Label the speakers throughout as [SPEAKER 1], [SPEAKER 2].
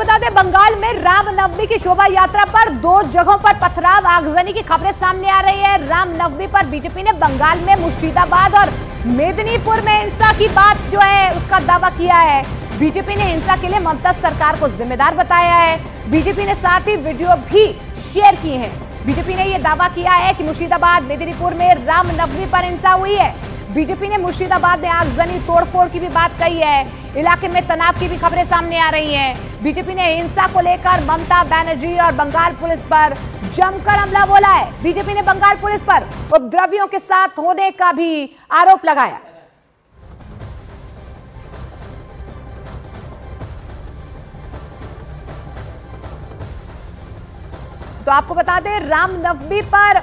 [SPEAKER 1] बता दें, बंगाल में रामनवमी की शोभा यात्रा पर 2 जगहों पर पथराव, आगजनी की खबरें सामने आ रही है। रामनवमी पर बीजेपी ने बंगाल में मुर्शिदाबाद और मेदिनीपुर में हिंसा की बात जो है उसका दावा किया है। बीजेपी ने हिंसा के लिए ममता सरकार को जिम्मेदार बताया है। बीजेपी ने साथ ही वीडियो भी शेयर किए हैं। बीजेपी ने यह दावा किया है कि मुर्शिदाबाद मेदिनीपुर में रामनवमी पर हिंसा हुई है। बीजेपी ने मुर्शिदाबाद में आगजनी तोड़फोड़ की भी बात कही है। इलाके में तनाव की भी खबरें सामने आ रही हैं। बीजेपी ने हिंसा को लेकर ममता बनर्जी और बंगाल पुलिस पर जमकर हमला बोला है। बीजेपी ने बंगाल पुलिस पर उपद्रवियों के साथ होने का भी आरोप लगाया। तो आपको बता दें, रामनवमी पर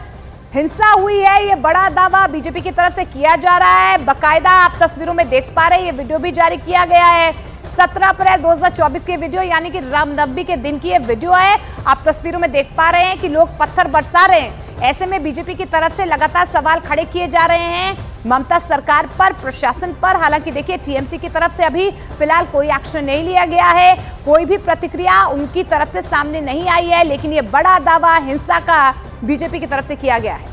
[SPEAKER 1] हिंसा हुई है, ये बड़ा दावा बीजेपी की तरफ से किया जा रहा है। बकायदा आप तस्वीरों में देख पा रहे हैं, ये वीडियो भी जारी किया गया है। 17 अप्रैल 2024 की वीडियो, यानी कि रामनवमी के दिन की ये वीडियो है। आप तस्वीरों में देख पा रहे हैं कि लोग पत्थर बरसा रहे हैं। ऐसे में बीजेपी की तरफ से लगातार सवाल खड़े किए जा रहे हैं ममता सरकार पर, प्रशासन पर। हालांकि देखिए, टीएमसी की तरफ से अभी फिलहाल कोई एक्शन नहीं लिया गया है, कोई भी प्रतिक्रिया उनकी तरफ से सामने नहीं आई है। लेकिन ये बड़ा दावा हिंसा का बीजेपी की तरफ से किया गया है।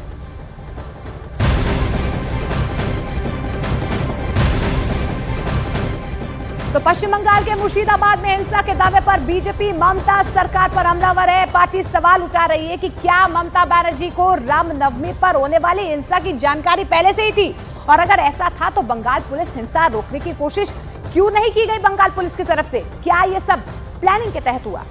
[SPEAKER 1] तो पश्चिम बंगाल के मुर्शिदाबाद में हिंसा के दावे पर बीजेपी ममता सरकार पर हमलावर है। पार्टी सवाल उठा रही है कि क्या ममता बनर्जी को रामनवमी पर होने वाली हिंसा की जानकारी पहले से ही थी, और अगर ऐसा था तो बंगाल पुलिस हिंसा रोकने की कोशिश क्यों नहीं की गई बंगाल पुलिस की तरफ से? क्या ये सब प्लानिंग के तहत हुआ?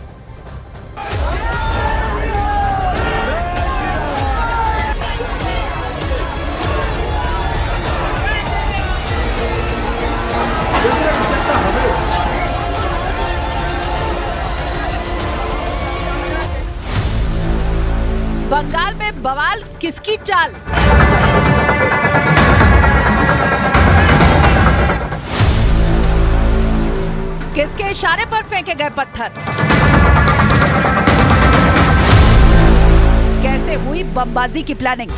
[SPEAKER 2] बंगाल में बवाल किसकी चाल? किसके इशारे पर फेंके गए पत्थर? कैसे हुई बमबाजी की प्लानिंग?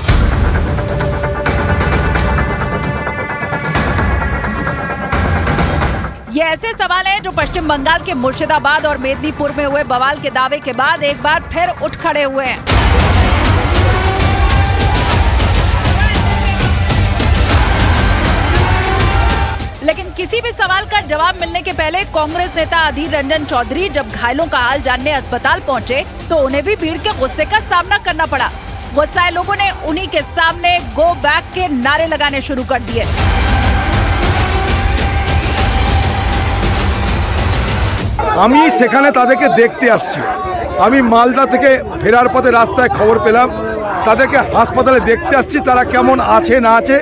[SPEAKER 2] ये ऐसे सवाल हैं जो पश्चिम बंगाल के मुर्शिदाबाद और मेदिनीपुर में हुए बवाल के दावे के बाद एक बार फिर उठ खड़े हुए हैं। लेकिन किसी भी सवाल का जवाब मिलने के पहले कांग्रेस नेता अधीर रंजन चौधरी जब घायलों का हाल जानने अस्पताल पहुंचे तो उन्हें भी भीड़ के गुस्से का सामना करना पड़ा। गुस्साए लोगों ने उन्हीं के सामने गो बैक के नारे लगाने शुरू कर दिए।
[SPEAKER 3] আমি সেখানে তাদেরকে দেখতে আসছি। আমি মালদা থেকে ফেরার পথে রাস্তায় খবর পেলাম, তাদেরকে হাসপাতালে দেখতে আসছি, তারা কেমন আছে না আছে,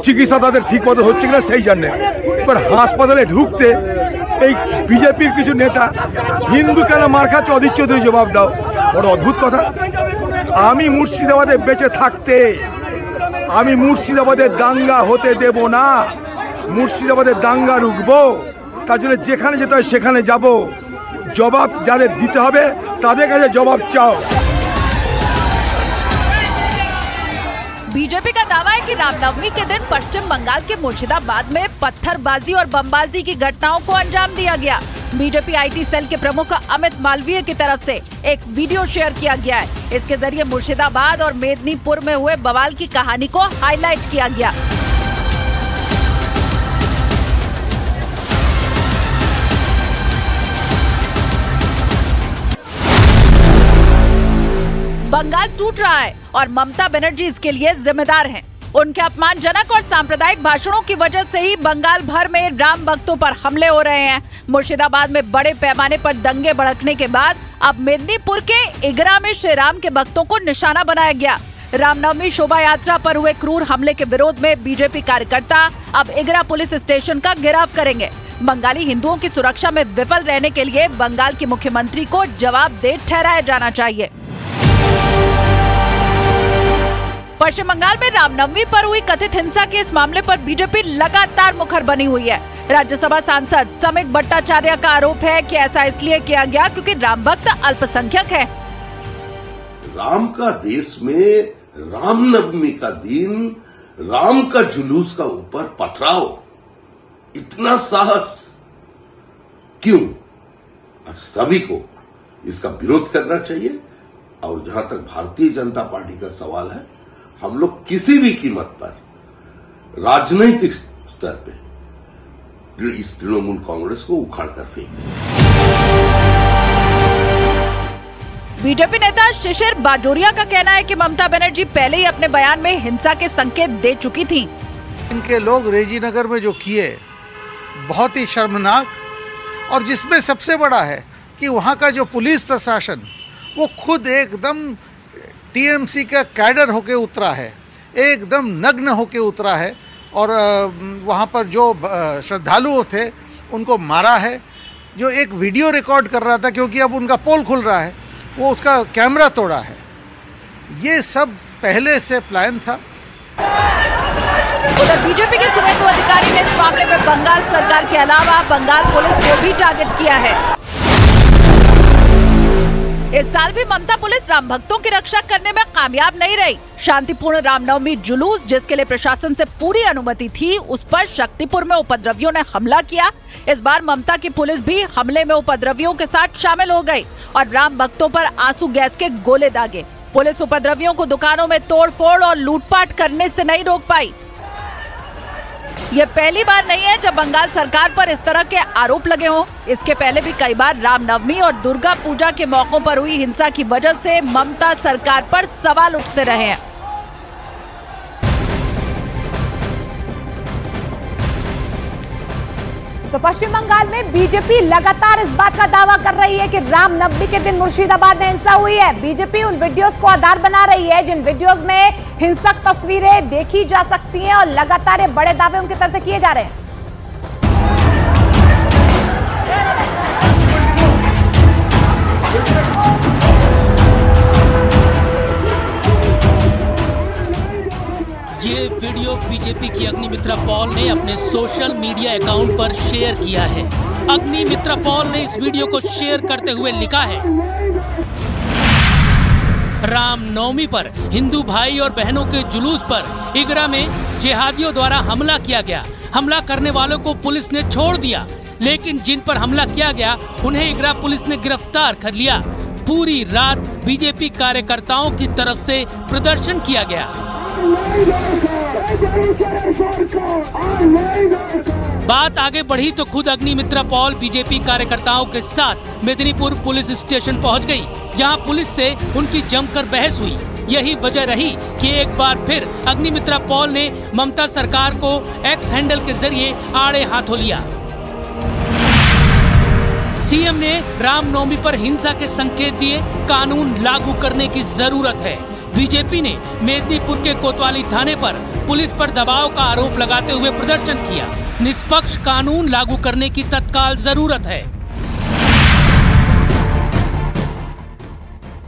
[SPEAKER 3] চিকিৎসা তাদের ঠিক মতো হচ্ছে কিনা সেই জন্যে। এবার হাসপাতালে ঢুকতে এই বিজেপির কিছু নেতা হিন্দু কেন মার খাচ্ছে, অধীর চৌধুরী জবাব দাও। বড় অদ্ভুত কথা। আমি মুর্শিদাবাদে বেঁচে থাকতে আমি মুর্শিদাবাদের দাঙ্গা হতে দেব না, মুর্শিদাবাদের দাঙ্গা রুখবো। তার জন্য যেখানে যেতে হয় সেখানে যাব। জবাব যাদের দিতে হবে তাদের কাছে জবাব চাও।
[SPEAKER 2] बीजेपी का दावा है कि रामनवमी के दिन पश्चिम बंगाल के मुर्शिदाबाद में पत्थरबाजी और बमबाजी की घटनाओं को अंजाम दिया गया। बीजेपी आईटी सेल के प्रमुख अमित मालवीय की तरफ से एक वीडियो शेयर किया गया है। इसके जरिए मुर्शिदाबाद और मेदिनीपुर में हुए बवाल की कहानी को हाईलाइट किया गया। बंगाल टूट रहा है और ममता बनर्जी इसके लिए जिम्मेदार हैं। उनके अपमानजनक और सांप्रदायिक भाषणों की वजह से ही बंगाल भर में राम भक्तों पर हमले हो रहे हैं। मुर्शिदाबाद में बड़े पैमाने पर दंगे भड़कने के बाद अब मेदिनीपुर के इगरा में श्री राम के भक्तों को निशाना बनाया गया। रामनवमी शोभा यात्रा पर हुए क्रूर हमले के विरोध में बीजेपी कार्यकर्ता अब इगरा पुलिस स्टेशन का घेराव करेंगे। बंगाली हिंदुओं की सुरक्षा में विफल रहने के लिए बंगाल के मुख्यमंत्री को जवाबदेह ठहराया जाना चाहिए। पश्चिम बंगाल में रामनवमी पर हुई कथित हिंसा के इस मामले पर बीजेपी लगातार मुखर बनी हुई है। राज्यसभा सांसद समीक भट्टाचार्य का आरोप है कि ऐसा इसलिए किया गया क्योंकि राम भक्त अल्पसंख्यक है।
[SPEAKER 4] राम का देश में रामनवमी का दिन राम का जुलूस का ऊपर पथराव, इतना साहस क्यों? सभी को इसका विरोध करना चाहिए। और जहां तक भारतीय जनता पार्टी का सवाल है, हम लोग किसी भी कीमत पर राजनीतिक स्तर पे इस तृणमूल कांग्रेस को उखाड़ कर फेंक देंगे।
[SPEAKER 2] बीजेपी नेता शिशिर बाजोरिया का कहना है कि ममता बनर्जी पहले ही अपने बयान में हिंसा के संकेत दे चुकी थी।
[SPEAKER 5] इनके लोग रेजीनगर में जो किए बहुत ही शर्मनाक, और जिसमें सबसे बड़ा है कि वहाँ का जो पुलिस प्रशासन वो खुद एकदम टीएमसी का कैडर होके उतरा है, एकदम नग्न होके उतरा है, और वहाँ पर जो श्रद्धालुओं थे उनको मारा है। जो एक वीडियो रिकॉर्ड कर रहा था, क्योंकि अब उनका पोल खुल रहा है, वो उसका कैमरा तोड़ा है। ये सब पहले से प्लान था।
[SPEAKER 2] उधर बीजेपी के सुवेंदु अधिकारी ने इस मामले में बंगाल सरकार के अलावा बंगाल पुलिस को भी टारगेट किया है। इस साल भी ममता पुलिस राम भक्तों की रक्षा करने में कामयाब नहीं रही। शांतिपूर्ण रामनवमी जुलूस, जिसके लिए प्रशासन से पूरी अनुमति थी, उस पर शक्तिपुर में उपद्रवियों ने हमला किया। इस बार ममता की पुलिस भी हमले में उपद्रवियों के साथ शामिल हो गई और राम भक्तों पर आंसू गैस के गोले दागे। पुलिस उपद्रवियों को दुकानों में तोड़फोड़ और लूटपाट करने से नहीं रोक पाई। ये पहली बार नहीं है जब बंगाल सरकार पर इस तरह के आरोप लगे हों। इसके पहले भी कई बार रामनवमी और दुर्गा पूजा के मौकों पर हुई हिंसा की वजह से ममता सरकार पर सवाल उठते रहे हैं।
[SPEAKER 1] तो पश्चिम बंगाल में बीजेपी लगातार इस बात का दावा कर रही है कि रामनवमी के दिन मुर्शिदाबाद में हिंसा हुई है। बीजेपी उन वीडियोस को आधार बना रही है जिन वीडियोस में हिंसक तस्वीरें देखी जा सकती हैं, और लगातार ये बड़े दावे उनकी तरफ से किए जा रहे हैं।
[SPEAKER 6] ये वीडियो बीजेपी की अग्निमित्रा पॉल ने अपने सोशल मीडिया अकाउंट पर शेयर किया है। अग्निमित्रा पॉल ने इस वीडियो को शेयर करते हुए लिखा है, रामनवमी पर हिंदू भाई और बहनों के जुलूस पर इगरा में जिहादियों द्वारा हमला किया गया। हमला करने वालों को पुलिस ने छोड़ दिया, लेकिन जिन पर हमला किया गया उन्हें इगरा पुलिस ने गिरफ्तार कर लिया। पूरी रात बीजेपी कार्यकर्ताओं की तरफ से प्रदर्शन किया गया। बात आगे बढ़ी तो खुद अग्निमित्रा पॉल बीजेपी कार्यकर्ताओं के साथ मेदिनीपुर पुलिस स्टेशन पहुंच गई, जहां पुलिस से उनकी जमकर बहस हुई। यही वजह रही कि एक बार फिर अग्निमित्रा पॉल ने ममता सरकार को एक्स हैंडल के जरिए आड़े हाथों लिया। सीएम ने रामनवमी पर हिंसा के संकेत दिए, कानून लागू करने की जरूरत है। बीजेपी ने मेदिनीपुर के कोतवाली थाने पर पुलिस पर दबाव का आरोप लगाते हुए प्रदर्शन किया। निष्पक्ष कानून लागू करने की तत्काल जरूरत है।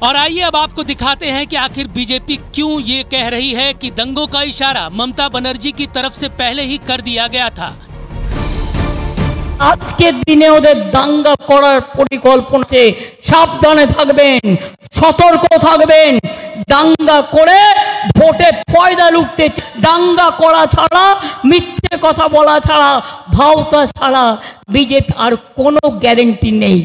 [SPEAKER 6] और आइए अब आपको दिखाते हैं कि आखिर बीजेपी क्यों ये कह रही है कि दंगों का इशारा ममता बनर्जी की तरफ से पहले ही कर दिया गया था।
[SPEAKER 7] আজকের দিনে ওদের দাঙ্গা করার পরিকল্পনা আছে, সাবধানে থাকবেন, সতর্ক থাকবেন। দাঙ্গা করে ভোটে ফয়দা লুটতে, দাঙ্গা করা ছাড়া, মিথ্যে কথা বলা ছাড়া, ভাওতা ছাড়া বিজেপি আর কোনো গ্যারান্টি নেই।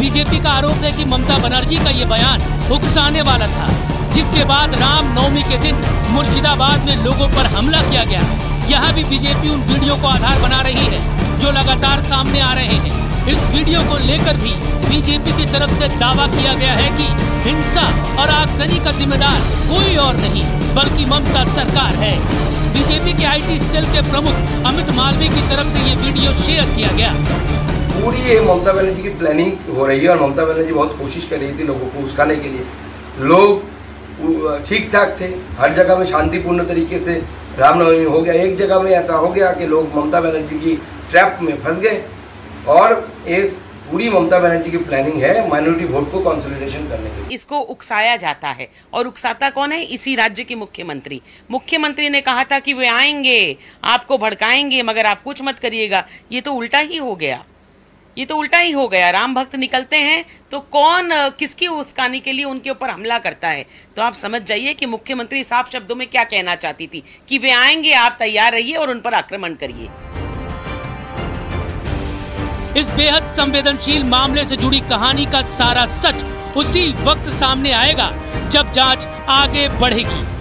[SPEAKER 6] बीजेपी का आरोप है कि ममता बनर्जी का ये बयान उकसाने वाला था, जिसके बाद रामनवमी के दिन मुर्शिदाबाद में लोगों पर हमला किया गया। यहाँ भी बीजेपी उन वीडियो को आधार बना रही है जो लगातार सामने आ रहे हैं। इस वीडियो को लेकर भी बीजेपी की तरफ से दावा किया गया है कि हिंसा और आगजनी का जिम्मेदार कोई और नहीं बल्कि ममता सरकार है। बीजेपी के आईटी सेल के प्रमुख अमित मालवीय की तरफ से ये वीडियो शेयर किया गया।
[SPEAKER 8] पूरी ये ममता बनर्जी की प्लानिंग हो रही है और ममता बनर्जी बहुत कोशिश कर रही थी लोगों को उस्काने के लिए। लोग ठीक ठाक थे, हर जगह में शांतिपूर्ण तरीके से रामनवमी हो गया। एक जगह में ऐसा हो गया कि लोग ममता बनर्जी की ट्रैप में फंस गए, और एक पूरी ममता बनर्जी की प्लानिंग है माइनॉरिटी वोट को कंसोलिडेशन करने के लिए।
[SPEAKER 9] इसको उकसाया जाता है, और उकसाता कौन है? इसी राज्य के मुख्यमंत्री। मुख्यमंत्री ने कहा था कि वे आएंगे, आपको भड़काएंगे, मगर आप कुछ मत करिएगा। ये तो उल्टा ही हो गया, ये तो उल्टा ही हो गया। राम भक्त निकलते हैं तो कौन किसकी उस्काने के लिए उनके ऊपर हमला करता है। तो आप समझ जाइए कि मुख्यमंत्री साफ शब्दों में क्या कहना चाहती थी कि वे आएंगे, आप तैयार रहिए और उन पर आक्रमण करिए।
[SPEAKER 6] इस बेहद संवेदनशील मामले से जुड़ी कहानी का सारा सच उसी वक्त सामने आएगा जब जांच आगे बढ़ेगी।